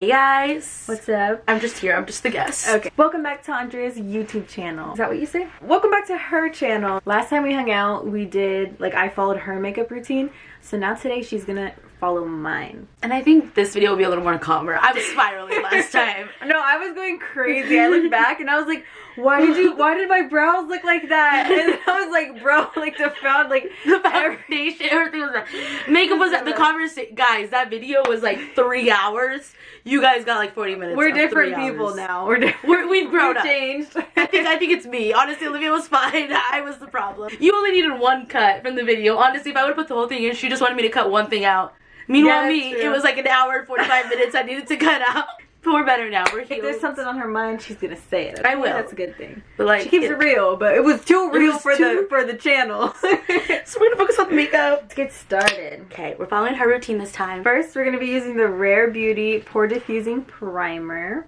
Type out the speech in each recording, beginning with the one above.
Hey guys! What's up? I'm just here, I'm just the guest. Okay. Welcome back to Andrea's YouTube channel. Is that what you say? Welcome back to her channel. Last time we hung out, we did, I followed her makeup routine. So now today she's gonna follow mine. And I think this video will be a little more calmer. I was spiraling last time. No, I was going crazy. I looked back and I was like, why did my brows look like that? And I was like, bro, the foundation, everything was makeup was the conversation. Guys, that video was 3 hours. You guys got 40 minutes. We're different people now. We've grown up. Changed. I think it's me. Honestly, Olivia was fine. I was the problem. You only needed one cut from the video. Honestly, if I would put the whole thing in, she just wanted me to cut one thing out. Meanwhile, it was an hour and 45 minutes I needed to cut out. But we're better now. We're healed. If there's something on her mind, she's gonna say it. I will. That's a good thing. But she keeps it real, but it was too real for the channel. So we're gonna focus on the makeup. Let's get started. Okay, we're following her routine this time. First, we're gonna be using the Rare Beauty Pore Diffusing Primer.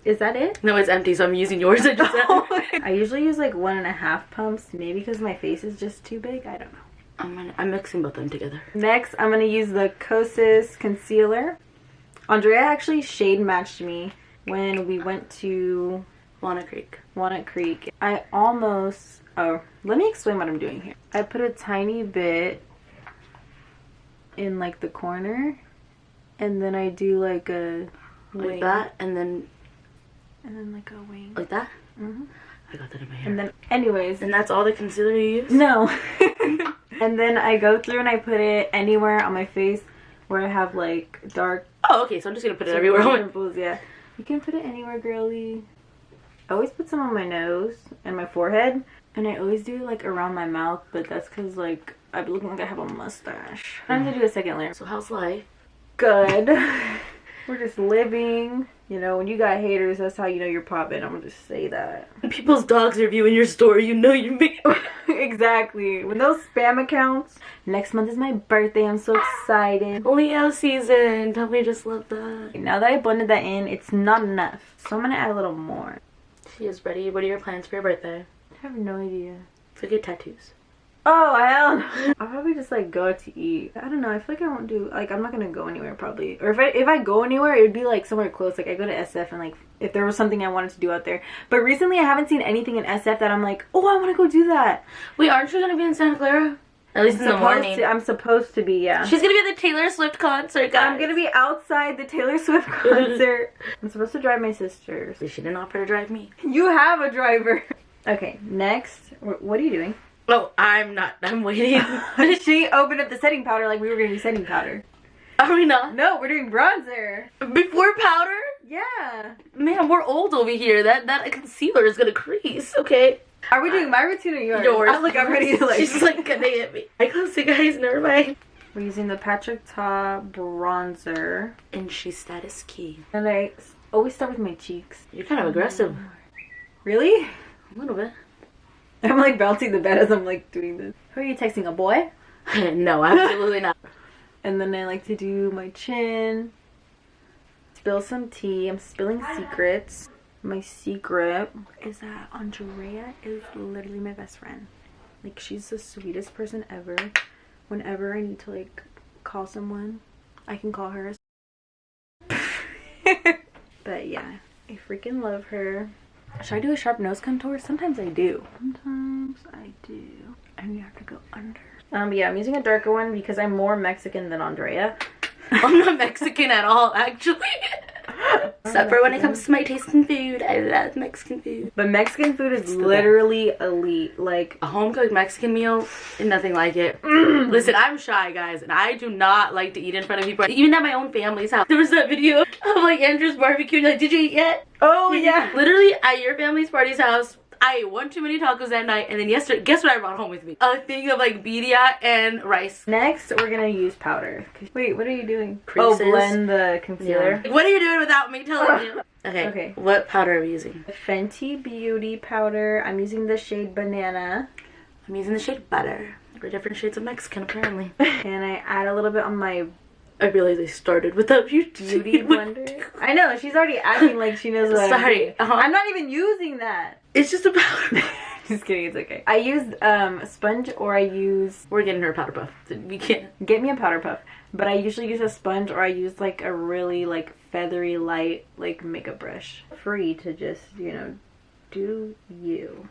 Is that it? No, it's empty, so I'm using yours. I usually use 1.5 pumps, maybe because my face is just too big. I don't know. I'm mixing both of them together. Next, I'm gonna use the Kosas Concealer. Andrea actually shade matched me when we went to Walnut Creek. I almost, let me explain what I'm doing here. I put a tiny bit in the corner, and then I do a wing. Like that, and then a wing. Like that? Mm-hmm. I got that in my hair. And then, anyways. And that's all the concealer you use? No. And then I go through and I put it anywhere on my face where I have dark. Oh, okay, so I'm just gonna put it everywhere. Pimples, yeah. You can put it anywhere, girly. I always put some on my nose and my forehead, and I always do around my mouth, but that's because I look like I have a mustache. I'm gonna do a second layer. So how's life? Good. We're just living. You know, when you got haters, that's how you know you're popping. I'm gonna just say that. When people's dogs are viewing your story, you know you're big. Exactly. When those spam accounts. Next month is my birthday. I'm so excited. Leo season. Don't we just love that? Now that I blended that in, it's not enough. So I'm gonna add a little more. She is ready. What are your plans for your birthday? I have no idea. To get tattoos. Oh, hell. I'll probably just go out to eat. I don't know. I feel like I won't do, I'm not gonna go anywhere probably. Or if I go anywhere, it would be somewhere close. I go to SF and if there was something I wanted to do out there. But recently I haven't seen anything in SF that I'm oh, I want to go do that. Wait, aren't you gonna be in Santa Clara? At least in the morning. I'm supposed to be, yeah. She's gonna be at the Taylor Swift concert, guys. I'm gonna be outside the Taylor Swift concert. I'm supposed to drive my sisters. She didn't offer to drive me. You have a driver. Okay, next. What are you doing? Oh, I'm not. I'm waiting. She opened up the setting powder like we were gonna do setting powder. Are we not? No, we're doing bronzer. Before powder? Yeah. Man, we're old over here. That concealer is gonna crease, okay? Are we doing my routine or yours? Yours. I'm ready to She's gonna hit me. I close it, guys. Never mind. We're using the Patrick Ta bronzer. And she's status key. And I always start with my cheeks. You're kind of aggressive. Really? A little bit. I'm bouncing the bed as I'm doing this. Who are you texting? A boy? No, absolutely not. And then I like to do my chin. Spill some tea. I'm spilling secrets. My secret is that Andrea is literally my best friend. She's the sweetest person ever. Whenever I need to call someone, I can call her. But yeah, I freaking love her. Should I do a sharp nose contour? Sometimes I do. Sometimes I do. And you have to go under. Yeah, I'm using a darker one because I'm more Mexican than Andrea. I'm not Mexican at all, actually. Except for when it comes to my taste in food. I love Mexican food. But Mexican food is literally elite. A home-cooked Mexican meal, nothing like it. Listen, I'm shy, guys, and I do not like to eat in front of people. Even at my own family's house. There was that video of Andrew's barbecue, and did you eat yet? Oh, yeah. Literally, at your family's party's house, I ate one too many tacos that night, and then yesterday, guess what I brought home with me? A thing of birria and rice. Next, we're gonna use powder. Wait, what are you doing? Creases. Oh, blend the concealer. Yeah. What are you doing without me telling you? Okay. What powder are we using? Fenty Beauty powder. I'm using the shade Banana. I'm using the shade Butter. We're different shades of Mexican, apparently. And I add a little bit on my... I realized I started without you. Beauty blender. I know, she's already acting like she knows what I'm doing. I'm not even using that. It's just a powder. Just kidding, it's okay. I use a sponge or I use... We're getting her a powder puff. We can't. Get me a powder puff. But I usually use a sponge or I use like a really like feathery light like makeup brush. Free to just, you know, do you.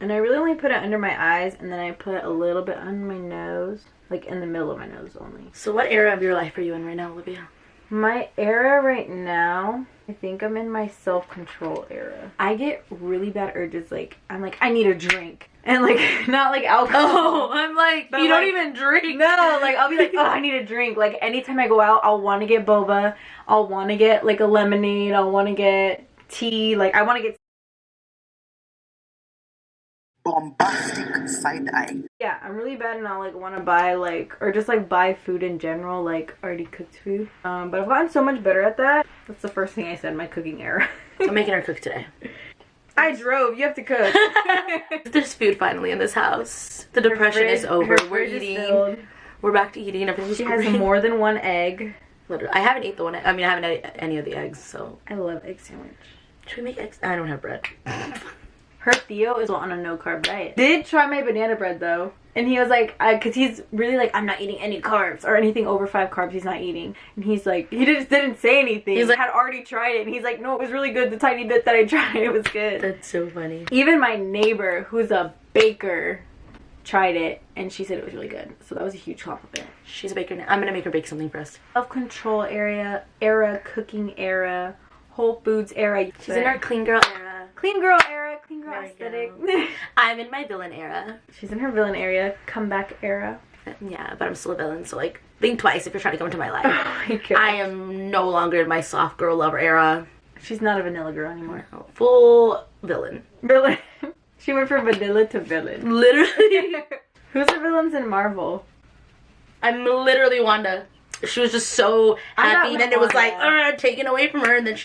And I really only put it under my eyes and then I put a little bit on my nose. Like in the middle of my nose only. So what era of your life are you in right now, Olivia? My era right now, I think I'm in my self-control era. I get really bad urges, like, I'm like, I need a drink. And like, not like alcohol. Oh, I'm like, you don't even drink. No, like, I'll be like, oh, I need a drink. Like, anytime I go out, I'll want to get boba. I'll want to get like a lemonade. I'll want to get tea. Like, I want to get... bombastic side eye. Yeah, I'm really bad and I'll like want to buy like, or just like buy food in general, like already cooked food. But I've gotten so much better at that. That's the first thing I said in my cooking era. I'm making her cook today. I drove, you have to cook. There's food finally in this house. The depression is over. We're eating. We're back to eating. Everything's She great. has more than one egg. Literally. I haven't ate the one. I mean, I haven't ate any of the eggs, so. I love egg sandwich. Should we make eggs? I don't have bread. Her Theo is on a no-carb diet. Did try my banana bread though. And he was like, because he's really like, I'm not eating any carbs or anything over 5 carbs he's not eating. And he's like, he just didn't say anything. He's like, had already tried it. And he's like, no, it was really good. The tiny bit that I tried, it was good. That's so funny. Even my neighbor, who's a baker, tried it. And she said it was really good. So that was a huge compliment. She's a baker now. I'm going to make her bake something for us. Self-control era, cooking era, Whole Foods era. She's in our clean girl era. Clean girl era, clean girl aesthetic. I'm in my villain era. She's in her villain area, comeback era. Yeah, but I'm still a villain, so like, think twice if you're trying to come into my life. Oh my god. I am no longer in my soft girl lover era. She's not a vanilla girl anymore. No, full villain. Villain. She went from vanilla to villain. Literally. Who's the villains in Marvel? I'm literally Wanda. She was just so happy, and then it was like, taken away from her, and then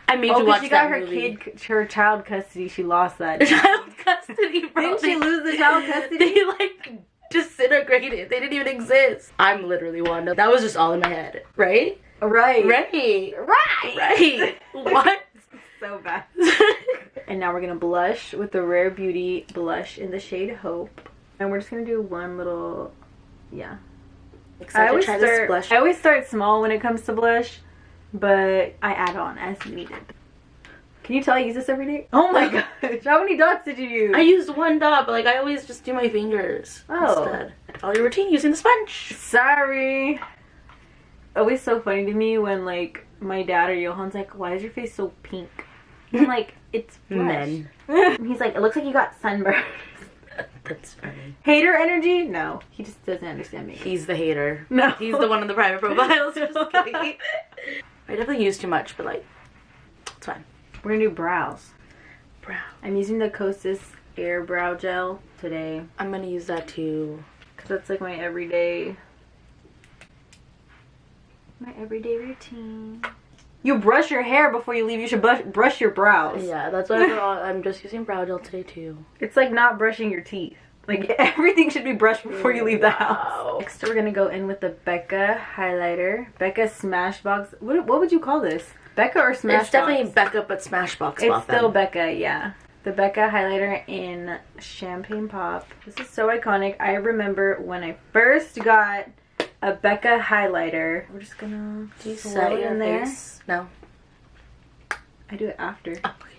I made you watch she that got movie. her child custody. She lost that. Child custody, bro. Didn't she lose the child custody? They like disintegrated. They didn't even exist. I'm literally Wanda. That was just all in my head, right? Right. Right. What? So bad. And now we're gonna blush with the Rare Beauty blush in the shade Hope, and we're just gonna do one little, yeah. I always start small when it comes to blush, but I add on as needed. Can you tell I use this every day? Oh my gosh. How many dots did you use? I used one dot, but like I always just do my fingers instead. All your routine using the sponge. Sorry. Always so funny to me when like my dad or Johan's like, why is your face so pink? I'm like, it's blush. And he's like, it looks like you got sunburned. That's funny. Hater energy? No. He just doesn't understand me. He's the hater. No. He's the one in the private profiles. Just kidding. I definitely use too much, but like, it's fine. We're gonna do brows. Brow. I'm using the Kosas Air Brow Gel today. I'm gonna use that too. Because that's like my everyday routine. You brush your hair before you leave. You should brush your brows. Yeah, that's why I'm just using brow gel today too. It's like not brushing your teeth. Like everything should be brushed before you leave the house. Next we're gonna go in with the Becca highlighter. Becca Smashbox. What would you call this? Becca or Smashbox? It's definitely Becca, but Smashbox. It's still Becca, yeah. The Becca highlighter in Champagne Pop. This is so iconic. I remember when I first got a Becca highlighter. We're just gonna set it in there. No. I do it after. Oh, okay.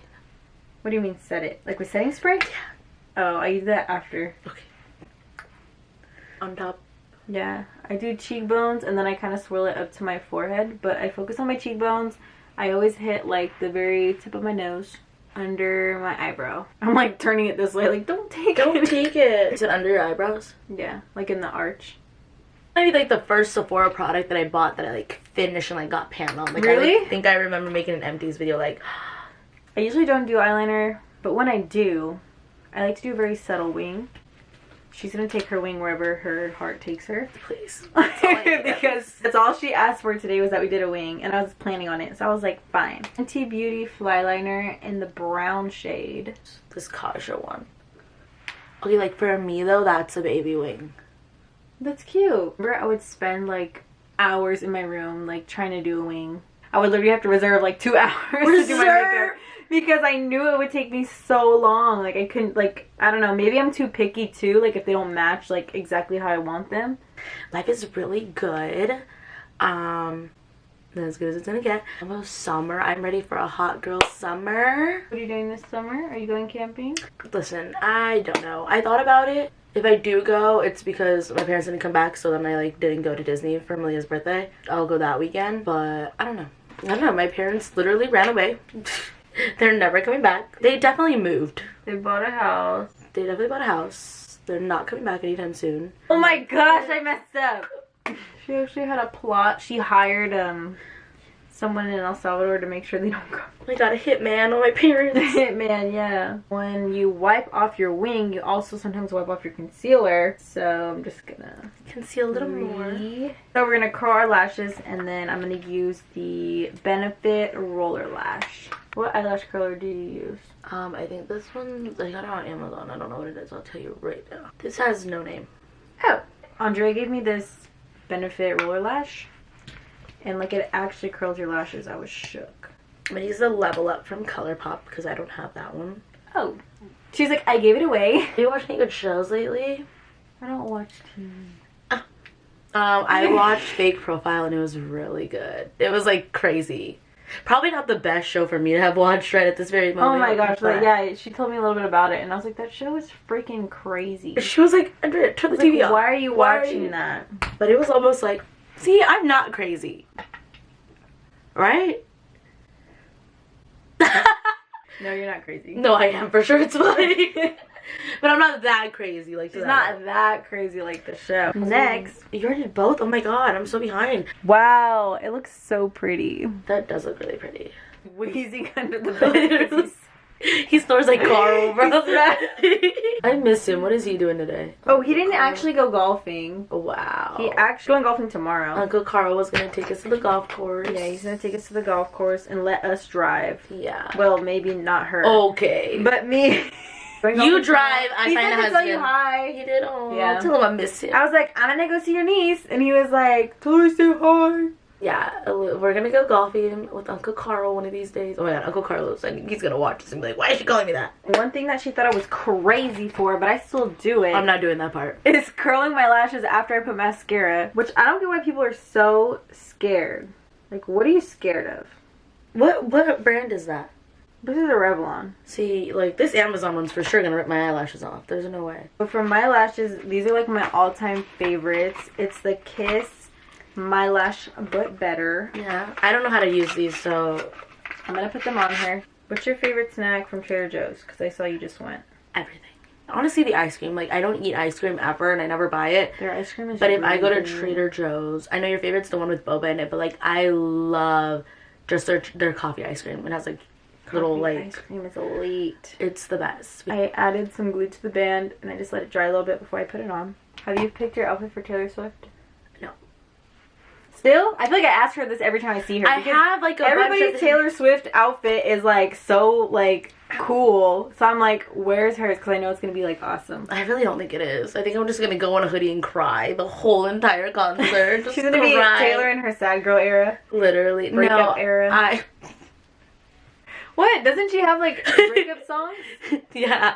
What do you mean set it? Like with setting spray? Yeah. Oh, I use that after. Okay. On top. Yeah. I do cheekbones and then I kind of swirl it up to my forehead. But I focus on my cheekbones. I always hit like the very tip of my nose under my eyebrow. I'm like turning it this way. Like don't take it. Is it under your eyebrows? Yeah. Like in the arch. Maybe like the first Sephora product that I bought that I like finished and like got pan on. Like, really? I think I remember making an empties video like. I usually don't do eyeliner, but when I do, I like to do a very subtle wing. She's gonna take her wing wherever her heart takes her. Please. Because that's all she asked for today was that we did a wing, and I was planning on it, so I was like, fine. Fenty Beauty Fly Liner in the brown shade. This Kaja one. Okay, like for me though, that's a baby wing. That's cute. Remember, I would spend like hours in my room like trying to do a wing. I would literally have to reserve like 2 hours to do my makeup because I knew it would take me so long. Like I couldn't, like, I don't know, maybe I'm too picky too, like if they don't match like exactly how I want them. Life is really good. As good as it's gonna get. Almost summer. I'm ready for a hot girl summer. What are you doing this summer? Are you going camping? Listen, I don't know. I thought about it. If I do go, it's because my parents didn't come back, so then I like didn't go to Disney for Malia's birthday. I'll go that weekend, but I don't know. My parents literally ran away. They're never coming back. They definitely moved. They bought a house. They definitely bought a house. They're not coming back anytime soon. Oh my gosh, I messed up. She actually had a plot. She hired someone in El Salvador to make sure they don't go. I got a hitman on my parents. Hitman, yeah. When you wipe off your wing, you also sometimes wipe off your concealer. So I'm just gonna Conceal a little more. So we're gonna curl our lashes, and then I'm gonna use the Benefit Roller Lash. What eyelash curler do you use? I think this one, I got it on Amazon. I don't know what it is. I'll tell you right now. This has no name. Oh, Andrea gave me this Benefit Roller Lash, and like it actually curls your lashes. I was shook. I'm gonna use the Level Up from ColourPop because I don't have that one. Oh, she's like, I gave it away. Have you watched any good shows lately? I don't watch TV. I watched Fake Profile and it was really good. It was like crazy. Probably not the best show for me to have watched right at this very moment. Oh my gosh, like, yeah, she told me a little bit about it, and I was like, that show is freaking crazy. She was like, Andrea, turn the TV off. Why are you watching that? But it was almost like, see, I'm not crazy. Right? No, you're not crazy. No, I am for sure. It's funny. But I'm not that crazy. Like, she's not that crazy like the show. Next. You already did both? Oh my god, I'm so behind. Wow, it looks so pretty. That does look really pretty. Wheezing under the bed. He snores like Carl, bro. I miss him. What is he doing today? Oh, he didn't actually go golfing. Wow. He actually going golfing tomorrow. Uncle Carl was gonna take us to the golf course. Yeah, he's gonna take us to the golf course and let us drive. Yeah. Well, maybe not her. Okay. But me. You drive, I he find a said to husband. tell you hi. He did. Oh, yeah. Tell him I miss him. I was like, I'm gonna go see your niece, and he was like, tell her to say hi. Yeah, we're gonna go golfing with Uncle Carl one of these days. Oh my god, Uncle Carlos, I think he's gonna watch this and be like, why is she calling me that? One thing that she thought I was crazy for, but I still do it. I'm not doing that part. Is curling my lashes after I put mascara, which I don't get why people are so scared. Like, what are you scared of? What brand is that? This is a Revlon. See, like, this Amazon one's for sure gonna rip my eyelashes off. There's no way. But for my lashes, these are like my all-time favorites. It's the Kiss My Lash But Better. Yeah, I don't know how to use these, so I'm gonna put them on here. What's your favorite snack from Trader Joe's? Because I saw you just went. everything. Honestly, the ice cream. Like, I don't eat ice cream ever, and I never buy it. Their ice cream is But if really I go to good. Trader Joe's, I know your favorite's the one with boba in it, but, like, I love just their coffee ice cream. It has, like, little, like... ice cream is elite. It's the best. I added some glue to the band, and I just let it dry a little bit before I put it on. Have you picked your outfit for Taylor Swift? No. Still? I feel like I ask her this every time I see her. I have, like, a everybody's bunch of... Taylor Swift outfit is, like, so, like, cool. So I'm like, where's hers? Because I know it's going to be, like, awesome. I really don't think it is. I think I'm just going to go in a hoodie and cry the whole entire concert. Just She's going to be Taylor in her sad girl era. Literally. Breakup era. I... What? Doesn't she have, like, breakup songs? Yeah.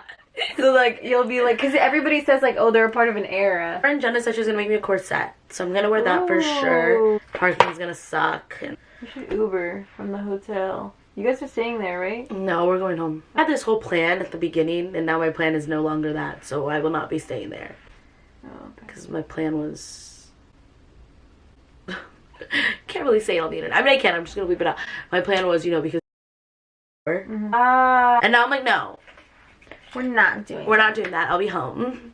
So, like, you'll be like, because everybody says, like, oh, they're a part of an era. My friend Jenna said she was going to make me a corset. So I'm going to wear that for sure. Parking's going to suck. And... You should Uber from the hotel. You guys are staying there, right? No, we're going home. I had this whole plan at the beginning, and now my plan is no longer that. So I will not be staying there. Oh, because my plan was... Can't really say it on the internet. I mean, I can. I'm just going to leave it out. My plan was, you know, because... Mm-hmm. And now I'm like, no. We're not doing that. I'll be home.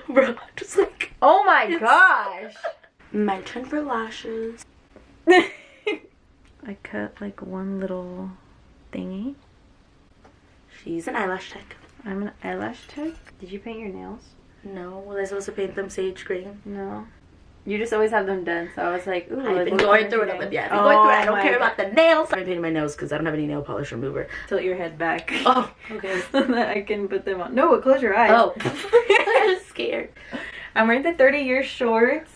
Bro, just like... Oh my gosh. My trend for lashes. I cut like one little thingy. She's an eyelash tech. I'm an eyelash tech. Did you paint your nails? No. Was I supposed to paint them sage green? No. You just always have them done, so I was like, ooh. I've been going through it. Yeah, I've been going through it. I don't care about the nails. I'm painting my nails because I don't have any nail polish remover. Tilt your head back. Oh, okay. So that I can put them on. No, close your eyes. Oh. I'm scared. I'm wearing the 30-year shorts.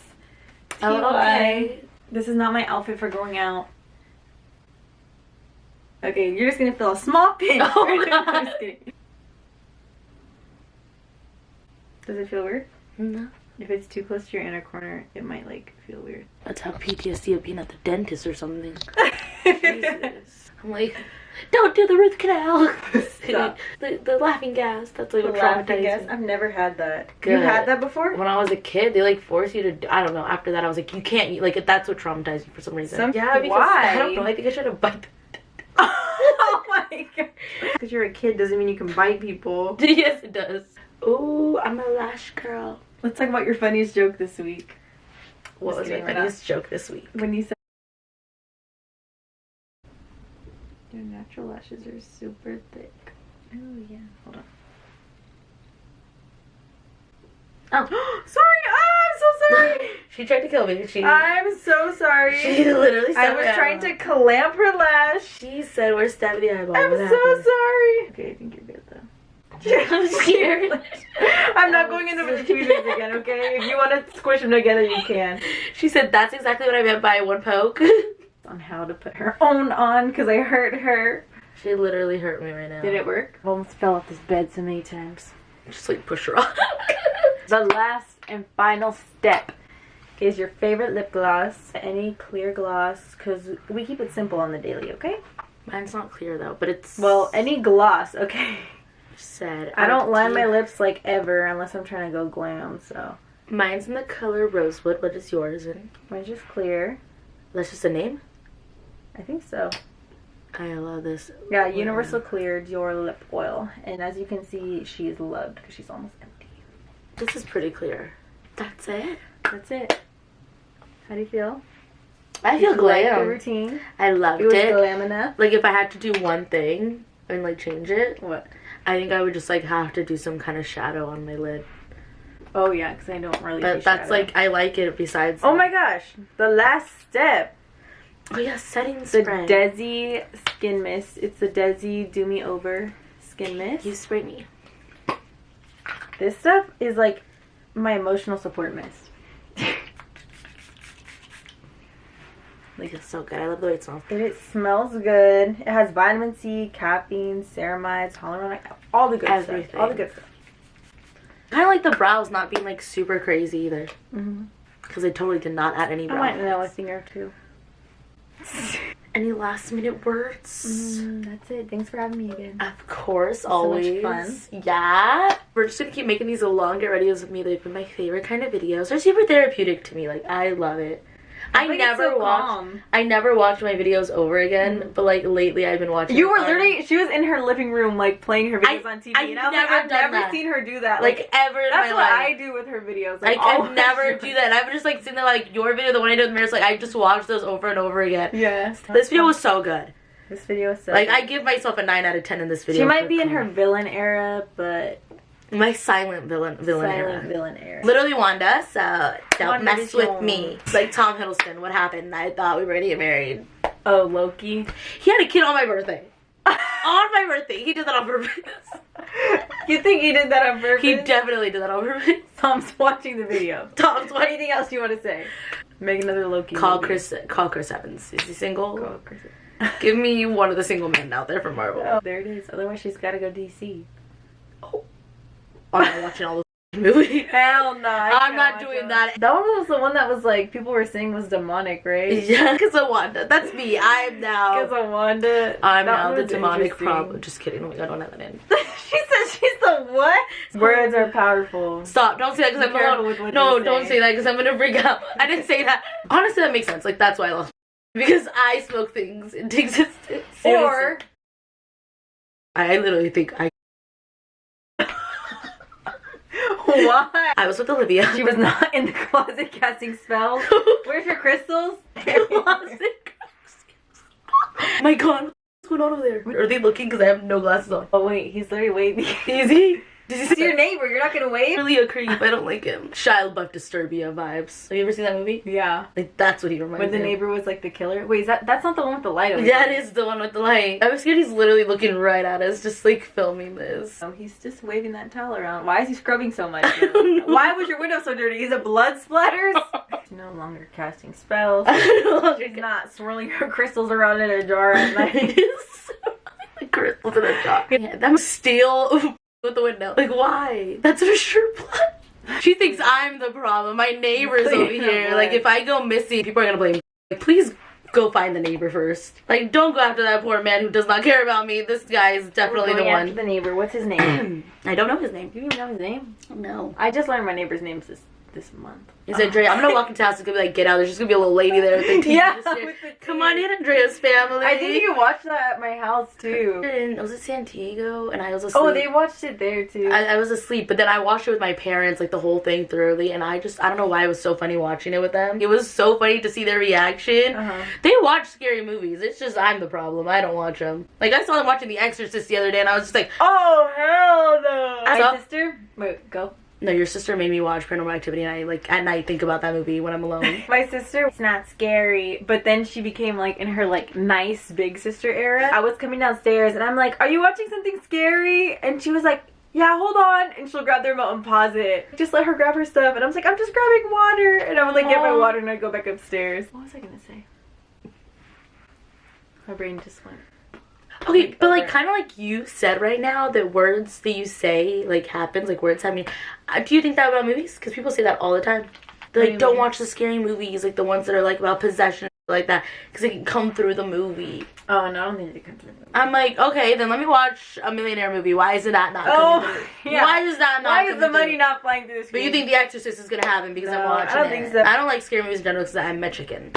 Oh, okay. This is not my outfit for going out. Okay, you're just gonna feel a small pinch. Oh, God. I'm just kidding. Does it feel weird? No. If it's too close to your inner corner, it might like feel weird. That's how PTSD of being at the dentist or something. Jesus. I'm like, don't do the root canal. Stop. the laughing gas. That's like what Laughing gas? traumatized me. I've never had that. Good. You had that before? When I was a kid, they like force you to. I don't know. After that, I was like, you can't eat. Like that's what traumatized me for some reason. Yeah, because why? I don't know. I think I should have bite. Oh my god. Because you're a kid doesn't mean you can bite people. Yes, it does. Ooh, I'm a lash girl. Let's talk about your funniest joke this week. What Just was my kidding, we're funniest joke this week? When you said your natural lashes are super thick. Oh yeah. Hold on. Oh, Sorry. Oh, I'm so sorry. she tried to kill me. I'm so sorry. She literally I said was my trying eyeball. to clamp her lash. She said we're stabbing the eyeball. I'm What so happened? sorry. Okay, I think you're good though. I'm scared. I'm not going into the tweeters again, okay? If you want to squish them together, you can. She said that's exactly what I meant by one poke. On how to put her own on because I hurt her. She literally hurt me right now. Did it work? I almost fell off this bed so many times. Just like push her off. The last and final step is your favorite lip gloss. Any clear gloss, because we keep it simple on the daily, okay? Mine's not clear though, but it's Well, any gloss, okay? said. I don't line my lips like ever unless I'm trying to go glam, so. Mine's in the color rosewood. What is yours in? Mine's just clear. That's just a name. I think so. I love this. Yeah, Universal Clear Dior Lip Oil. And as you can see, she's loved because she's almost empty. This is pretty clear. That's it. That's it. How do you feel? I feel Did you like the glam. routine? I loved It was it. glam enough? Like if I had to do one thing and like change it, What? I think I would just like have to do some kind of shadow on my lid. Oh yeah, because I don't really do But that's shadow. like I like it besides. Oh my gosh, the last step. Oh yeah, setting The spray. Desi Skin Mist. It's the Desi Do Me Over Skin Mist. You spray me. This stuff is like my emotional support mist. Like it's so good. I love the way it smells. It smells good. It has vitamin C, caffeine, ceramides, hyaluronic, all the good Everything. stuff. All the good stuff. Kind of like the brows not being like super crazy either. Mm-hmm. Because I totally did not add any I brow. might know a lines. thing or two. Any last minute words? That's it. Thanks for having me again. Of course, so always. much fun. Yeah. We're just gonna keep making these long get readies with me. They've been my favorite kind of videos. They're super therapeutic to me. Like I love it. I think it's never so watch. calm. I never watch my videos over again. But like lately, I've been watching. You were them. literally, she was in her living room, like, playing her videos on TV. I've and I was never like, I've done never that. seen her do that. like ever in that's my what life. I do with her videos. Like all I've never my do that. I've just like seen the like your video, the one I did with Mirrors. Like I just watched those over and over again. Yes. This video was so good. This video is so Like good. I give myself a 9 out of 10 in this video. She might for be in her comedy. villain era, but My silent villain silent era. villain era. Literally Wanda, so don't Wanda mess with Vision. me. It's like Tom Hiddleston. What happened? I thought we were gonna get married. Oh, Loki. He had a kid on my birthday. On my birthday. He did that on purpose. You think he did that on purpose? He definitely did that on purpose. Tom's watching the video. Tom's what? Anything else you want to say? Make another Loki Call movie. Chris Evans. Is he single? Call Chris. Give me one of the single men out there from Marvel. Oh, there it is. Otherwise, she's got to go DC. I'm not watching all those movies. Hell no. I'm not doing that. That one was the one that was like, people were saying was demonic, right? Yeah, because of Wanda. That's me. I'm now. Because of Wanda. I'm That now one the was demonic interesting. problem. Just kidding. Oh my god, don't have that in. She said she's the what? Words are powerful. Stop. Don't say that because Be I'm careful alone. with what No, you don't say. say that because I'm going to freak out. I didn't say that. Honestly, that makes sense. Like, that's why I lost. Because I smoke things into existence. Or I literally think I. why? I was with Olivia. She was not in the closet casting spells. Where's your crystals? Closet. My god. What's going on over there? Are they looking because I have no glasses on? Oh wait, he's literally waving. Is he? Did you It's see your neighbor. You're not gonna wave? Really a creep. I don't like him. Shia LaBeouf Disturbia vibes. Have you ever seen that movie? Yeah. Like that's what he reminds When the me of. neighbor was like the killer. Wait, that's not the one with the light over Yeah, there. it is the one with the light. I'm scared he's literally looking right at us, just like filming this. Oh, he's just waving that towel around. Why is he scrubbing so much? I don't know. Why was your window so dirty? Is it blood splatters? She's no longer casting spells. I don't know. She's not swirling her crystals around in a jar at night. in a jar. Yeah, that was steal with the window. Like, why? That's her shirt blood. She thinks I'm the problem. My neighbor's over here. Like, if I go missing, people are gonna blame me. Like, please go find the neighbor first. Like, don't go after that poor man who does not care about me. This guy is definitely the one. The neighbor. What's his name? I don't know his name. Do you even know his name? No. I just learned my neighbor's names this month. Is Andrea? I'm gonna walk into the house. It's gonna be like, get out. There's just gonna be a little lady there with the tea. Yeah, Come on in, Andrea's family. I think you can watch that at my house too. Was it San Diego? And I was asleep. Oh, they watched it there too. I was asleep, but then I watched it with my parents, like the whole thing thoroughly, and I don't know why it was so funny watching it with them. It was so funny to see their reaction. They watch scary movies. It's just I'm the problem. I don't watch them. Like, I saw them watching The Exorcist the other day, and I was just like, oh hell no! My sister. Wait, go. No, your sister made me watch Paranormal Activity, and I, like, at night think about that movie when I'm alone. My sister, it's not scary, but then she became, like, in her, like, nice big sister era. I was coming downstairs, and I'm like, are you watching something scary? And she was like, yeah, hold on. And she'll grab the remote and pause it. Just let her grab her stuff. And I was like, I'm just grabbing water. And I would, like, get my water, and I'd go back upstairs. What was I gonna say? My brain just went. Okay, but like, kind of like you said right now, that words that you say, like, happens, like, words have meaning. Do you think that about movies? Because people say that all the time. They're like, don't watch the scary movies, like the ones that are like about possession, like that, because they can come through the movie. Oh, no, I don't think they come through the movie. I'm like, okay, then let me watch a millionaire movie. Why is that not coming through? Yeah. Why is that not Why is coming the money through? not flying through the screen? But you think The Exorcist is going to happen because I'm watching I don't it. think so. I don't like scary movies in general because I'm Mexican.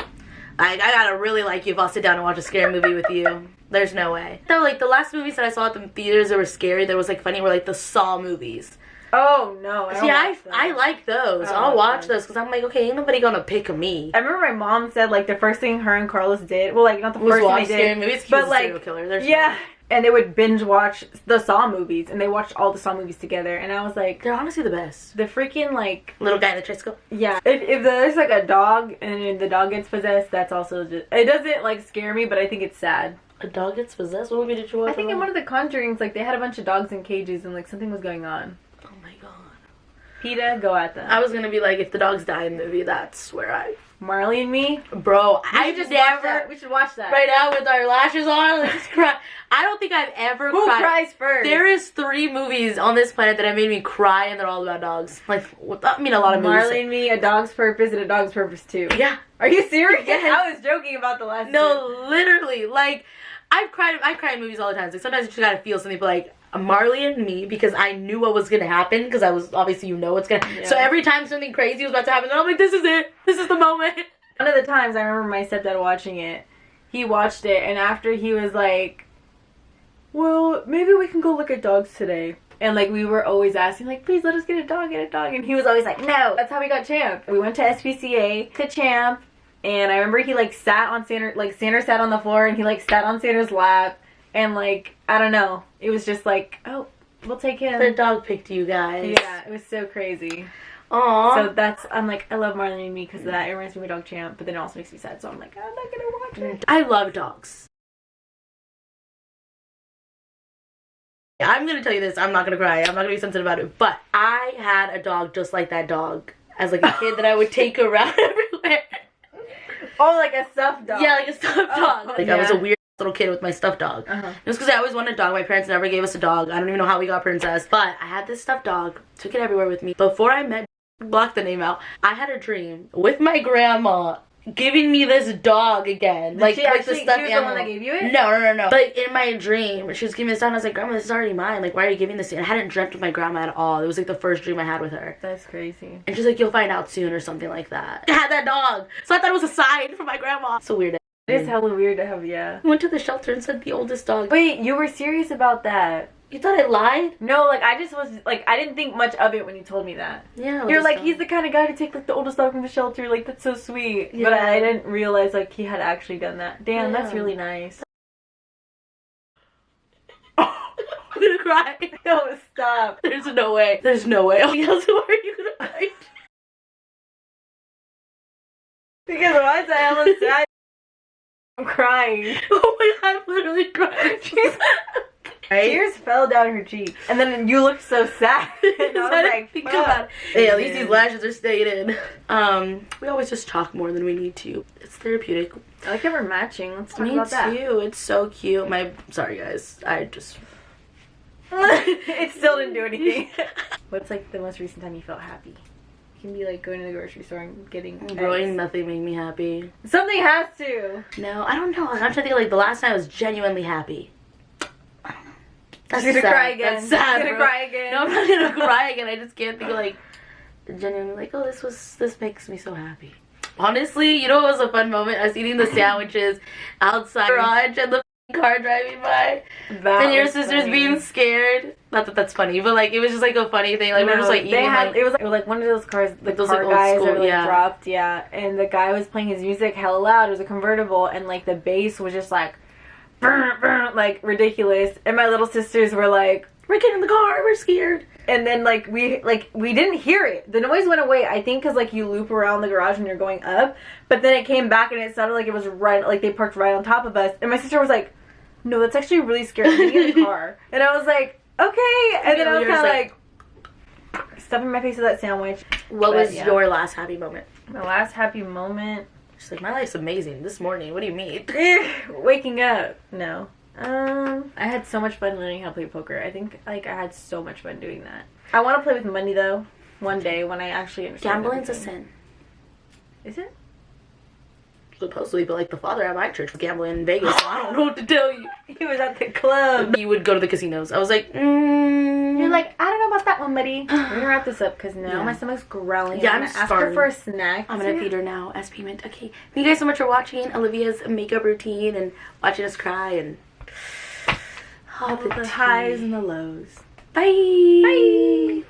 I gotta really like you if I'll sit down and watch a scary movie with you. There's no way. So, like, the last movies that I saw at the theaters that were scary, that was, like, funny, were, like, the Saw movies. Oh, no. I like those. I'll watch those because I'm like, okay, ain't nobody gonna pick me. I remember my mom said, like, the first thing her and Carlos did, well, like, not the first thing they scary did, movies, but, like, serial killer. There's yeah. And they would binge watch the Saw movies, and they watched all the Saw movies together, and I was like, they're honestly the best. The freaking, like, little guy in the tricycle. Yeah. If there's, like, a dog, and the dog gets possessed, that's also just, it doesn't, like, scare me, but I think it's sad. A dog gets possessed? What movie did you watch? I think in one of the Conjurings, like, they had a bunch of dogs in cages, and, like, something was going on. Oh my god. PETA, go at them. I was gonna be like, if the dogs die in the movie, that's where I... Marley and Me? Bro, I just never... We should watch that. Right now with our lashes on, let's just cry. I don't think I've ever Who cried. cries first? There is 3 movies on this planet that have made me cry, and they're all about dogs. Like, I mean, a lot of movies. Marley and Me, A Dog's Purpose, and A Dog's Purpose 2. Yeah. Are you serious? Yes. I was joking about the last No, literally. Like, I cry in movies all the time. Like, sometimes you just gotta feel something, but like, Marley and Me, because I knew what was gonna happen, because I was, obviously, you know what's gonna happen. Yeah. So every time something crazy was about to happen, I'm like, this is it. This is the moment. One of the times I remember my stepdad watching it, he watched it, and after he was like, well, maybe we can go look at dogs today. And, like, we were always asking, like, please let us get a dog. And he was always like, no. That's how we got Champ. We went to SPCA to Champ, and I remember he, like, sat on Sandra, like, Sandra sat on the floor, and he, like, sat on Sandra's lap, and, like, I don't know. It was just like, oh, we'll take him. The dog picked you guys. Yeah, it was so crazy. Aww. So that's, I'm like, I love Marley and Me because of that. It reminds me of Dog Champ, but then it also makes me sad, so I'm like, I'm not gonna watch it. I love dogs. I'm gonna tell you this, I'm not gonna cry, I'm not gonna be sensitive about it, but I had a dog just like that dog as like a kid that I would take around everywhere. Oh, like a stuffed dog. Yeah, like a stuffed dog. Like, yeah. I was a weird little kid with my stuffed dog. It was because I always wanted a dog. My parents never gave us a dog. I don't even know how we got Princess, but I had this stuffed dog, took it everywhere with me. Before I met, block the name out, I had a dream with my grandma giving me this dog again. Like the stuffed animal. She was the one that gave you it? No. Like, in my dream, she was giving me this dog, and I was like, Grandma, this is already mine. Like, why are you giving this to me? I hadn't dreamt with my grandma at all. It was like the first dream I had with her. That's crazy. And she's like, you'll find out soon, or something like that. I had that dog, so I thought it was a sign from my grandma. So weird. It is hella weird to have, yeah. I went to the shelter and said the oldest dog. Wait, you were serious about that? You thought I lied? No, like, I just was, like, I didn't think much of it when you told me that. Yeah. You're like, he's the kind of guy to take, like, the oldest dog from the shelter. Like, that's so sweet. Yeah. But I didn't realize, like, he had actually done that. Damn, that's really nice. I'm gonna cry. No, stop. There's no way. There's no way. Oh, yes, who are you gonna cry? Because why is I hella sad? I'm crying. Oh my god, I'm literally crying. Tears fell down her cheek. And then you looked so sad. And I was like, think about it. Hey, at least these lashes are staying in. We always just talk more than we need to. It's therapeutic. I like that we're matching. Let's talk Me about that. too. It's so cute. Sorry guys. I just. It still didn't do anything. What's like the most recent time you felt happy? It can be like going to the grocery store and getting Growing nothing made me happy. Something has to. No, I don't know. I'm trying to think of, like, the last time I was genuinely happy. I don't know. That's She's gonna sad. cry again. That's sad, She's gonna bro. cry again. No, I'm not gonna cry again. I just can't think of, like, genuinely, like, oh, this makes me so happy. Honestly, you know what was a fun moment? I was eating the sandwiches outside the garage and the car driving by. And your sister's being scared. Not that that's funny, but like it was just like a funny thing. Like we were just like eating. It was like one of those cars, the those, car like, old guys school, are like yeah. dropped, yeah. And the guy was playing his music hella loud. It was a convertible, and like the bass was just like, brr, brr, like ridiculous. And my little sisters were like, we're getting in the car. We're scared. and then like we didn't hear it. The noise went away. I think because like you loop around the garage when you're going up, but then it came back and it sounded like it was right, like they parked right on top of us. And my sister was like, no, that's actually really scary. Getting in the car. And I was like, okay. And then I was kind of like stuffing my face with that sandwich. What was your last happy moment? My last happy moment? She's like, my life's amazing this morning. What do you mean? Waking up. No. I had so much fun learning how to play poker. I think like I had so much fun doing that. I want to play with money though. One day when I actually understand. Gambling's a everything. sin. Is it? Supposedly, but like the father at my church was gambling in Vegas, so I don't know what to tell you. He was at the club. You would go to the casinos. I was like, You're like, I don't know about that one, buddy. We're gonna wrap this up because now my stomach's growling. Yeah, I'm I'm gonna ask her starving. for a snack. I'm gonna feed her now as payment. Okay, thank you guys so much for watching Olivia's makeup routine and watching us cry and all the highs and the lows. Bye. Bye.